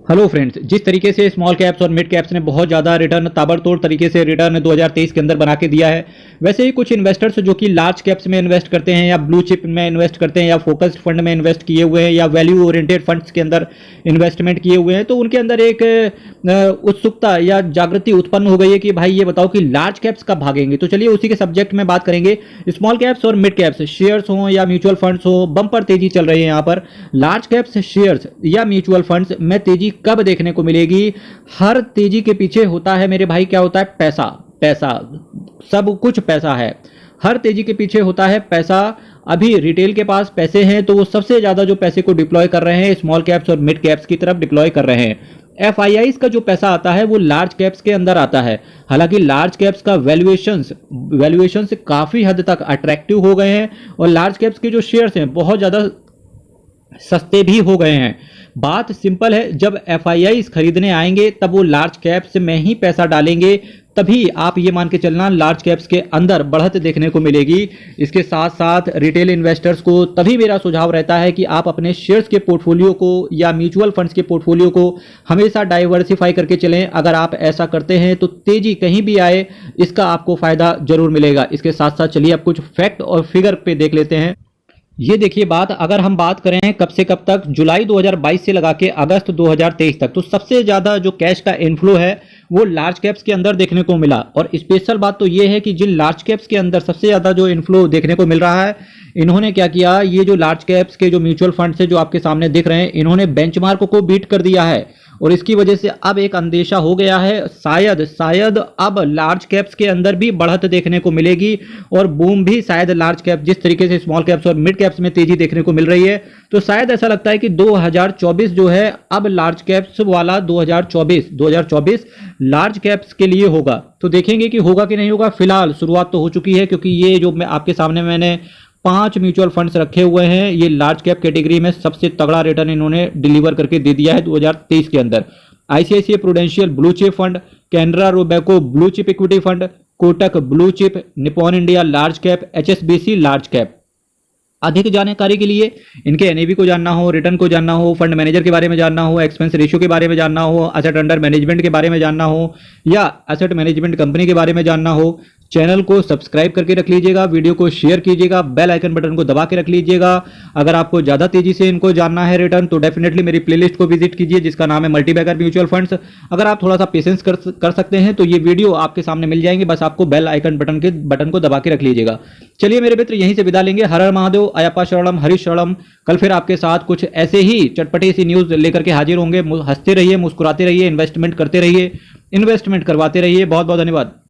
Hello friends, जिस तरीके से स्मॉल कैप्स और मिड कैप्स ने बहुत ज़्यादा रिटर्न ताबड़तोड़ तरीके से रिटर्न 2023 के अंदर बना के दिया है, वैसे ही कुछ इन्वेस्टर्स जो कि लार्ज कैप्स में इन्वेस्ट करते हैं या ब्लू चिप में इन्वेस्ट करते हैं या फोकस्ड फंड में इन्वेस्ट किए हुए हैं या वैल्यू ओरिएंटेड फंड्स के अंदर इन्वेस्टमेंट किए हुए हैं, तो उनके अंदर एक उत्सुकता या जागृति उत्पन्न हो गई है कि भाई ये बताओ कि लार्ज कैप्स कब भागेंगे। तो चलिए उसी के सब्जेक्ट में बात करेंगे। स्मॉल कैप्स और मिड कैप्स शेयर्स हों या म्यूचुअल फंड्स हो, बम्पर तेजी चल रही है यहाँ पर। लार्ज कैप्स शेयर्स या म्यूचुअल फंड्स में तेजी कब देखने को मिलेगी? हर तेजी के पीछे होता है मेरे भाई, क्या होता है? पैसा। पैसा, सब कुछ पैसा है। हर तेजी के पीछे होता है पैसा। अभी रिटेल के पास पैसे हैं तो वो सबसे ज्यादा जो पैसे को डिप्लॉय कर रहे हैं स्मॉल कैप्स और मिड कैप्स की तरफ डिप्लॉय कर रहे हैं। एफआईआईज का जो पैसा आता है वो लार्ज कैप्स के अंदर आता है। हालांकि लार्ज कैप्स का वैल्यूएशंस काफी हद तक अट्रैक्टिव हो गए हैं और लार्ज कैप्स के जो शेयर्स हैं बहुत ज्यादा सस्ते भी हो गए हैं। बात सिंपल है, जब एफआईआईज खरीदने आएंगे तब वो लार्ज कैप्स में ही पैसा डालेंगे, तभी आप ये मान के चलना लार्ज कैप्स के अंदर बढ़त देखने को मिलेगी। इसके साथ साथ रिटेल इन्वेस्टर्स को तभी मेरा सुझाव रहता है कि आप अपने शेयर्स के पोर्टफोलियो को या म्यूचुअल फंड्स के पोर्टफोलियो को हमेशा डाइवर्सिफाई करके चलें। अगर आप ऐसा करते हैं तो तेजी कहीं भी आए इसका आपको फायदा जरूर मिलेगा। इसके साथ साथ चलिए अब कुछ फैक्ट और फिगर पे देख लेते हैं। ये देखिए बात, अगर हम बात करें कब से कब तक, जुलाई 2022 से लगा के अगस्त 2023 तक, तो सबसे ज्यादा जो कैश का इनफ्लो है वो लार्ज कैप्स के अंदर देखने को मिला। और स्पेशल बात तो ये है कि जिन लार्ज कैप्स के अंदर सबसे ज्यादा जो इनफ्लो देखने को मिल रहा है, इन्होंने क्या किया, ये जो लार्ज कैप्स के जो म्यूचुअल फंड्स है जो आपके सामने दिख रहे हैं, इन्होंने बेंचमार्क को बीट कर दिया है। और इसकी वजह से अब एक अंदेशा हो गया है, शायद अब लार्ज कैप्स के अंदर भी बढ़त देखने को मिलेगी और बूम भी शायद लार्ज कैप, जिस तरीके से स्मॉल कैप्स और मिड कैप्स में तेजी देखने को मिल रही है, तो शायद ऐसा लगता है कि 2024 जो है अब लार्ज कैप्स वाला 2024 लार्ज कैप्स के लिए होगा। तो देखेंगे कि होगा कि नहीं होगा। फिलहाल शुरुआत तो हो चुकी है, क्योंकि ये जो मैं आपके सामने मैंने 5 म्यूचुअल फंड्स रखे हुए हैं, ये लार्ज कैप कैटेगरी में सबसे तगड़ा रिटर्न इन्होंने डिलीवर करके दे दिया है 2023 के अंदर। ICICI prudential blue chip fund, Canara Robeco blue chip equity fund, Kotak blue chip, Nippon India large cap, HSBC large cap. अधिक जानकारी के लिए इनके एनएवी को जानना हो, रिटर्न को जानना हो, फंड मैनेजर के बारे में जानना हो, एक्सपेंस रेशियो के बारे में जानना हो, एसेट अंडर मैनेजमेंट के बारे में जानना हो या एसेट मैनेजमेंट कंपनी के बारे में जानना हो, चैनल को सब्सक्राइब करके रख लीजिएगा, वीडियो को शेयर कीजिएगा, बेल आइकन बटन को दबा के रख लीजिएगा। अगर आपको ज्यादा तेजी से इनको जानना है रिटर्न, तो डेफिनेटली मेरी प्लेलिस्ट को विजिट कीजिए जिसका नाम है मल्टीबैगर म्यूचुअल फंड्स। अगर आप थोड़ा सा पेशेंस कर सकते हैं तो ये वीडियो आपके सामने मिल जाएंगे, बस आपको बेल आइकन बटन को दबा के रख लीजिएगा। चलिए मेरे मित्र, यहीं से विदा लेंगे। हर हर महादेव, अयप्पा शरणम, हरि शरणम। कल फिर आपके साथ कुछ ऐसे ही चटपटी सी न्यूज लेकर के हाजिर होंगे। हंसते रहिए, मुस्कुराते रहिए, इन्वेस्टमेंट करते रहिए, इन्वेस्टमेंट करवाते रहिए। बहुत बहुत धन्यवाद।